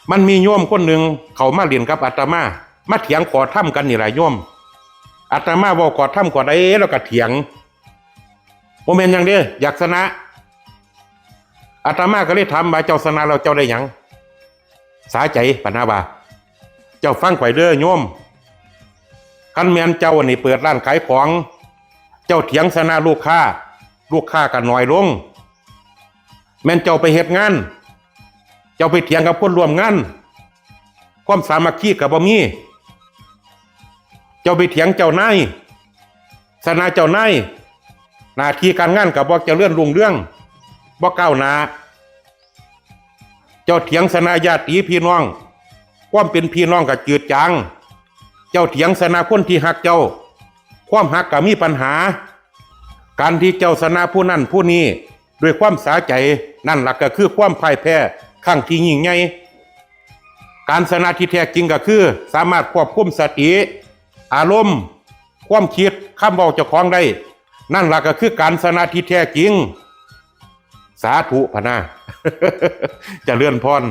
มันมีโยมคนหนึ่งเขามาเรียนกับอาตมามาเถียงขอถ้ำกันนี่แหละโยมอาตมาบอกขอถ้ำขอได้แล้วก็เถียงโมเมนต์อย่างเดียวอยากชนะอาตมาก็เลยถามว่าเจ้าชนะเราเจ้าได้หยังสาใจปนาบาเจ้าฟังไข่เด้อโยมคันแมนเจ้านี่เปิดร้านขายของเจ้าเถียงชนะลูกค้ากันน้อยลงแม่นเจ้าไปเฮ็ดงานเจ้าไปเถียงกับคนร่วมงานความสามัคคีกับบ่มีเจ้าไปเถียงเจ้านายชนะเจ้านายหน้าที่การงานกับบ่เจริญรุ่งเรืองบ่ก้าวหน้าเจ้าเถียงชนะญาติพี่น้องความเป็นพี่น้องก็จืดจางเจ้าเถียงชนะคนที่ฮักเจ้าความฮักก็มีปัญหาการที่เจ้าชนะผู้นั้นผู้นี้ด้วยความสาใจนั่นหลักก็คือความพ่ายแพ้ครั้งที่ยิ่งใหญ่การชนะที่แท้จริงก็คือสามารถควบคุมสติอารมณ์ความคิดคำเว้าเจ้าของได้นั่นหลักก็คือการชนะที่แท้จริงสาธุพะนะเจริญพร